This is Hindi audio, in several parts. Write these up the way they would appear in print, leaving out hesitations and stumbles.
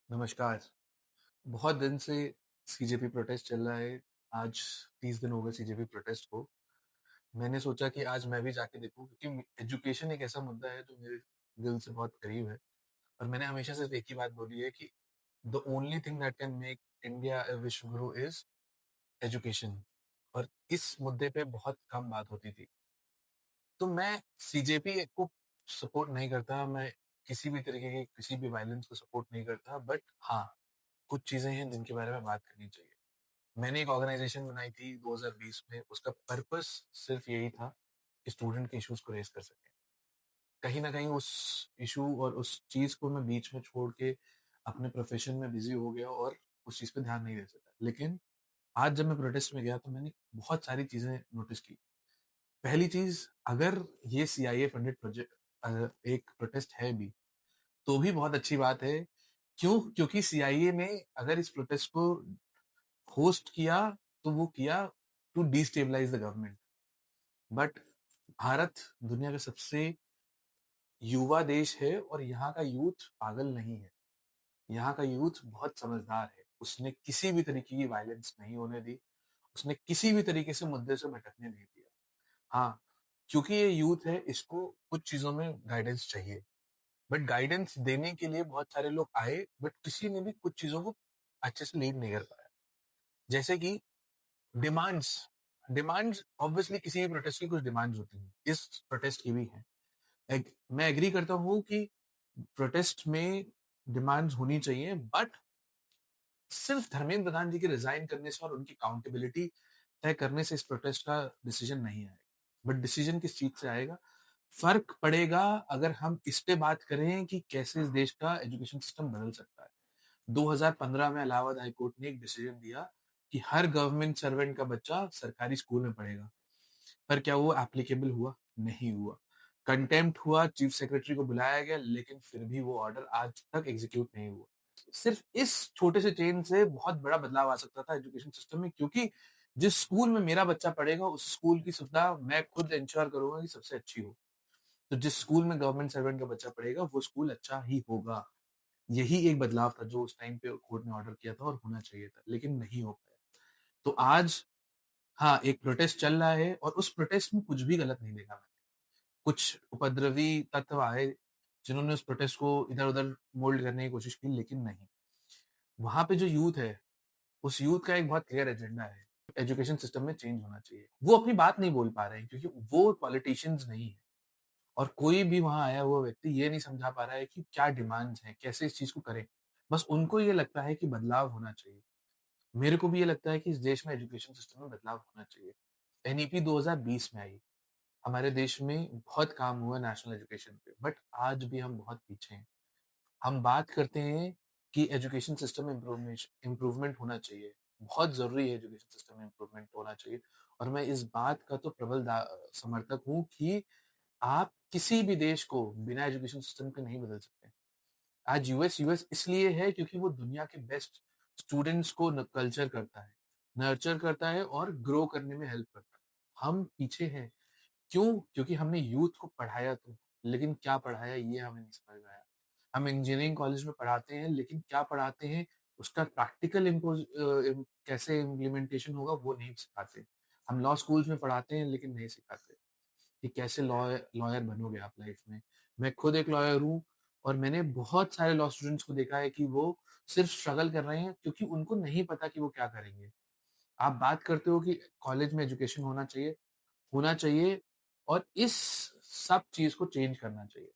नमस्कार। बहुत दिन से सीजेपी प्रोटेस्ट चल रहा है। आज 30 दिन हो गए सीजेपी प्रोटेस्ट को। मैंने सोचा कि आज मैं भी जाके देखूं क्योंकि एजुकेशन एक ऐसा मुद्दा है जो मेरे दिल से बहुत करीब है। और मैंने हमेशा सिर्फ एक ही बात बोली है कि the only thing that can make India a Vishwa Guru is education. और इस मुद्दे पे बहुत कम बात होती थी। तो मैं सीजेपी को सपोर्ट नहीं करता, मैं किसी भी तरीके की किसी भी वायलेंस को सपोर्ट नहीं करता, बट हाँ, कुछ चीजें हैं जिनके बारे में बात करनी चाहिए। मैंने एक ऑर्गेनाइजेशन बनाई थी 2020 में। उसका पर्पस सिर्फ यही था कि स्टूडेंट के इश्यूज को रेज कर सके। कहीं ना कहीं उस इशू और उस चीज को मैं बीच में छोड़ के अपने प्रोफेशन में बिजी हो गया और उस चीज पे ध्यान नहीं दे सका। लेकिन आज जब मैं प्रोटेस्ट में गया तो मैंने बहुत सारी चीजें नोटिस की। पहली चीज, अगर ये सीआईए फंडेड प्रोजेक्ट एक प्रोटेस्ट है भी तो भी बहुत अच्छी बात है। क्यों? क्योंकि सीआईए ने अगर इस प्रोटेस्ट को होस्ट किया तो वो किया to destabilize the government. But Bharat दुनिया का सबसे युवा देश है और यहाँ का यूथ पागल नहीं है। यहाँ का यूथ बहुत समझदार है। उसने किसी भी तरीके की वायलेंस नहीं होने दी। उसने किसी भी तरीके से मुद्दे से भटकने नहीं दिया। हाँ, क्योंकि ये यूथ है, इसको कुछ चीजों में गाइडेंस चाहिए। बट गाइडेंस देने के लिए बहुत सारे लोग आए, बट किसी ने भी कुछ चीजों को अच्छे से लीड नहीं कर पाया। जैसे कि डिमांड्स। डिमांड्स ऑब्वियसली किसी भी प्रोटेस्ट की कुछ डिमांड्स होती हैं। इस प्रोटेस्ट की भी है। मैं एग्री करता हूँ कि प्रोटेस्ट में डिमांड्स होनी चाहिए, बट सिर्फ धर्मेंद्र प्रधान जी के रिजाइन करने से और उनकी अकाउंटेबिलिटी तय करने से इस प्रोटेस्ट का डिसीजन नहीं आएगा। बट डिसीजन किस चीज से आएगा? फर्क पड़ेगा अगर हम इस पे बात करें कि कैसे इस देश का एजुकेशन सिस्टम बदल सकता है। 2015 में इलाहाबाद हाईकोर्ट ने एक डिसीजन दिया कि हर गवर्नमेंट सर्वेंट का बच्चा सरकारी स्कूल में पढ़ेगा। पर क्या वो एप्लीकेबल हुआ? नहीं हुआ। कंटेम्प्ट हुआ, चीफ सेक्रेटरी को बुलाया गया, लेकिन फिर भी वो ऑर्डर आज तक एग्जीक्यूट नहीं हुआ। सिर्फ इस छोटे से चेंज से बहुत बड़ा बदलाव आ सकता था एजुकेशन सिस्टम में, क्योंकि जिस स्कूल में मेरा बच्चा पढ़ेगा उस स्कूल की सुविधा मैं खुद इंश्योर करूंगा कि सबसे अच्छी हो। तो जिस स्कूल में गवर्नमेंट सर्वेंट का बच्चा पढ़ेगा वो स्कूल अच्छा ही होगा। यही एक बदलाव था जो उस टाइम पे कोर्ट ने ऑर्डर किया था और होना चाहिए था, लेकिन नहीं हो पाया। तो आज हाँ, एक प्रोटेस्ट चल रहा है और उस प्रोटेस्ट में कुछ भी गलत नहीं देखा मैंने। कुछ उपद्रवी तत्व आए जिन्होंने उस प्रोटेस्ट को इधर-उधर मोल्ड करने की कोशिश की, लेकिन नहीं। वहाँ पे जो यूथ है, उस यूथ का एक बहुत क्लियर एजेंडा है। एजुकेशन सिस्टम में चेंज होना चाहिए। वो अपनी बात नहीं बोल पा रहे हैं क्योंकि वो पॉलिटिशियंस नहीं है। और कोई भी वहाँ आया हुआ व्यक्ति ये नहीं समझा पा रहा है कि क्या डिमांड्स हैं, कैसे इस चीज़ को करें। बस उनको ये लगता है कि बदलाव होना चाहिए। मेरे को भी ये लगता है कि इस देश में एजुकेशन सिस्टम में बदलाव होना चाहिए। एनईपी 2020 में आई। हमारे देश में बहुत काम हुआ नेशनल एजुकेशन पे, बट आज भी हम बहुत पीछे हैं। हम बात करते हैं कि एजुकेशन सिस्टम में इम्प्रूवमेंट होना चाहिए। बहुत ज़रूरी है एजुकेशन सिस्टम में इम्प्रूवमेंट होना चाहिए। और मैं इस बात का तो प्रबल समर्थक हूँ कि आप किसी भी देश को बिना एजुकेशन सिस्टम के नहीं बदल सकते। आज यूएस यूएस इसलिए है क्योंकि वो दुनिया के बेस्ट स्टूडेंट्स को कल्चर करता है, नर्चर करता है और ग्रो करने में हेल्प करता है। हम पीछे हैं। क्यों? क्योंकि हमने यूथ को पढ़ाया तो, लेकिन क्या पढ़ाया ये हमें नहीं समझ में आया। हम इंजीनियरिंग कॉलेज में पढ़ाते हैं, लेकिन क्या पढ़ाते हैं, उसका प्रैक्टिकल कैसे इम्प्लीमेंटेशन होगा वो नहीं सिखाते। हम लॉ स्कूल्स में पढ़ाते हैं लेकिन नहीं सिखाते कि कैसे लॉयर बनोगे आप लाइफ में। मैं खुद एक लॉयर हूँ और मैंने बहुत सारे लॉ स्टूडेंट्स को देखा है कि वो सिर्फ स्ट्रगल कर रहे हैं क्योंकि उनको नहीं पता कि वो क्या करेंगे। आप बात करते हो कि कॉलेज में एजुकेशन होना चाहिए और इस सब चीज को चेंज करना चाहिए।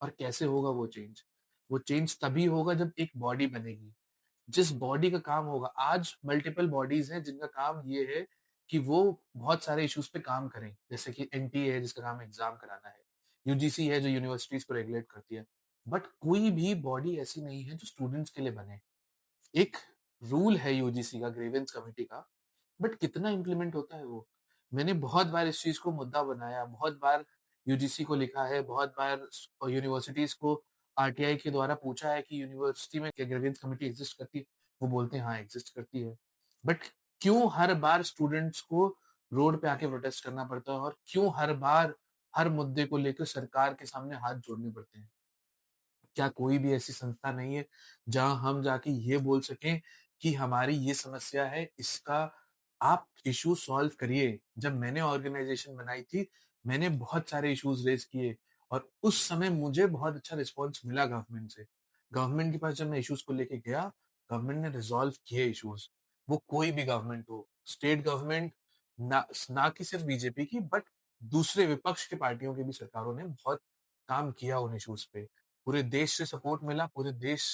और कैसे होगा वो चेंज? वो चेंज तभी होगा जब एक बॉडी बनेगी। जिस बॉडी का काम होगा, आज मल्टीपल बॉडीज हैं जिनका काम ये है कि वो बहुत सारे इश्यूज पे काम करें। जैसे कि एनटीए है जिसका काम एग्जाम कराना है, यूजीसी है जो यूनिवर्सिटीज को रेगुलेट करती है। बट कोई भी बॉडी ऐसी नहीं है जो स्टूडेंट्स के लिए बने। एक रूल है यूजीसी का, ग्रीवेंस कमेटी का, बट कितना इम्प्लीमेंट होता है वो? मैंने बहुत बार इस चीज को मुद्दा बनाया, बहुत बार यूजीसी को लिखा है, बहुत बार यूनिवर्सिटीज को आरटीआई के द्वारा पूछा है कि यूनिवर्सिटी में क्या ग्रीवेंस कमेटी एग्जिस्ट करती है? वो बोलते हैं हाँ एग्जिस्ट करती है। बट क्यों हर बार स्टूडेंट्स को रोड पे आके प्रोटेस्ट करना पड़ता है और क्यों हर बार हर मुद्दे को लेकर सरकार के सामने हाथ जोड़ने पड़ते हैं? क्या कोई भी ऐसी संस्था नहीं है जहाँ हम जाके ये बोल सकें कि हमारी ये समस्या है, इसका आप इश्यू सॉल्व करिए? जब मैंने ऑर्गेनाइज़ेशन बनाई थी, मैंने बहुत सारे इश्यूज़ रेज़ किए और उस समय मुझे बहुत अच्छा रिस्पॉन्स मिला गवर्नमेंट से। गवर्नमेंट के पास जब मैं इश्यूज़ को लेके गया, गवर्नमेंट ने रिज़ॉल्व किए इश्यूज़। वो कोई भी गवर्नमेंट हो, स्टेट गवर्नमेंट ना कि सिर्फ बीजेपी की बट दूसरे विपक्ष की पार्टियों की भी सरकारों ने बहुत काम किया उन इश्यूज़ पे। पूरे देश से सपोर्ट मिला, पूरे देश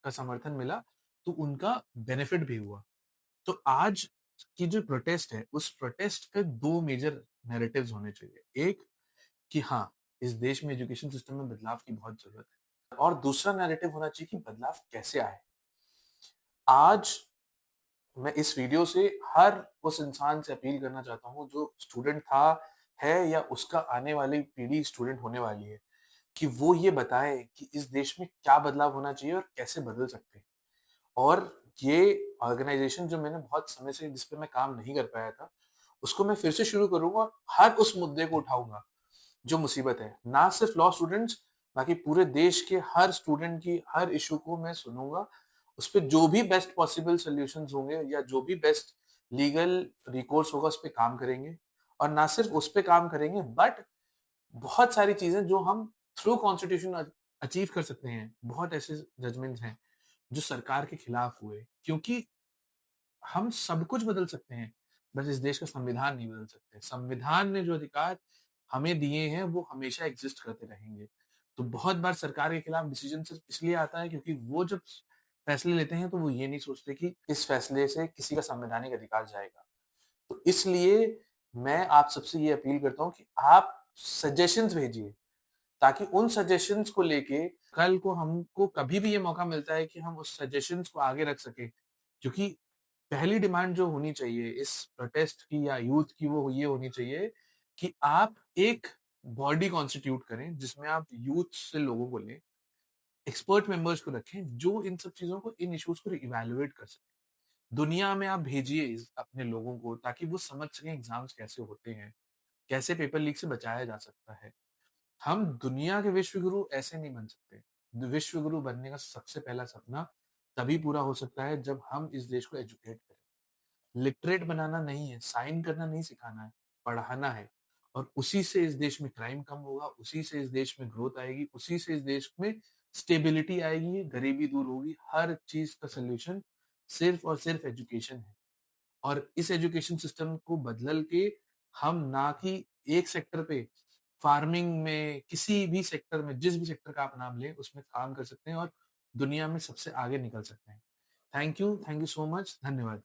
का समर्थन मिला, तो उनका बेनिफिट भी हुआ। तो आज की जो प्रोटेस्ट है, उस प्रोटेस्ट के 2 मेजर नैरेटिव्स होने चाहिए। एक कि हाँ, इस देश में एजुकेशन सिस्टम में बदलाव की बहुत ज़रूरत है और दूसरा नैरेटिव होना चाहिए कि बदलाव कैसे आए। आज मैं इस वीडियो से हर उस इंसान से अपील करना चाहता हूँ जो स्टूडेंट था, है या उसका आने वाली पीढ़ी स्टूडेंट होने वाली है, कि वो ये बताएँ कि इस देश में क्या बदलाव होना चाहिए और कैसे बदल सकते हैं। और ये ऑर्गेनाइज़ेशन जो मैंने बहुत समय से जिस पे मैं काम नहीं कर पाया था, उसको मैं फिर से शुरू करूँगा और हर उस मुद्दे को उठाऊँगा, जो मुसीबत है। ना सिर्फ लॉ स्टूडेंट्स, बाकी पूरे देश के हर स्टूडेंट की हर इश्यू को मैं सुनूँगा। उसपे जो भी बेस्ट पॉसिबल सॉल्यूशंस होंगे या जो भी बेस्ट लीगल रिकोर्स होगा, उस पे काम करेंगे। और ना सिर्फ उस पे काम करेंगे बट बहुत सारी चीज़ें जो हम थ्रू कॉन्स्टिट्यूशन अचीव कर सकते हैं। बहुत ऐसे जजमेंट्स हैं, जो सरकार के खिलाफ हुए। क्योंकि हम सब कुछ बदल सकते हैं, बस इस देश का संविधान नहीं बदल सकते। संविधान ने जो अधिकार हमें दिए हैं, वो हमेशा एग्ज़िस्ट करते रहेंगे। तो बहुत बार सरकार के खिलाफ डिसीज़न सिर्फ़ इसलिए आता है क्योंकि वो जब फैसले लेते हैं, तो वो ये नहीं सोचते कि इस फैसले से किसी का संवैधानिक अधिकार जाएगा। तो इसलिए मैं आप सबसे ये अपील करता हूँ कि आप सजेशंस भेजिए, ताकि उन सजेशंस को लेके कल को हमको कभी भी ये मौका मिलता है कि हम उस सजेशंस को आगे रख सकें। क्योंकि पहली डिमांड जो होनी चाहिए इस प्रोटेस्ट की या यूथ की वो ये होनी चाहिए कि आप एक बॉडी कॉन्स्टिट्यूट करें जिसमें आप यूथ से लोगों को लें, एक्सपर्ट मेंबर्स को रखें जो इन सब चीज़ों को इन इश्यूज़ को इवैल्यूएट कर सकें। दुनिया में आप भेजिए इस अपने लोगों को ताकि वो समझ सकें एग्ज़ाम्स कैसे होते हैं, कैसे पेपर लीक से बचाया जा सकता है। हम दुनिया के विश्व गुरु ऐसे नहीं बन सकते। विश्व गुरु बनने का सबसे पहला सपना तभी पूरा हो सकता है जब हम इस देश को एजुकेट करें। लिटरेट बनाना नहीं है, साइन करना नहीं सिखाना है, पढ़ाना है। और उसी से इस देश में क्राइम कम होगा, उसी से इस देश में ग्रोथ आएगी, उसी से इस देश में स्टेबिलिटी आएगी, गरीबी दूर होगी। हर चीज़ का सॉल्यूशन सिर्फ़ और सिर्फ़ एजुकेशन है। और इस एजुकेशन सिस्टम को बदल के हम ना कि एक सेक्टर पे फार्मिंग में किसी भी सेक्टर में जिस भी सेक्टर का आप नाम लें उसमें काम कर सकते हैं और दुनिया में सबसे आगे निकल सकते हैं। Thank you so much. धन्यवाद।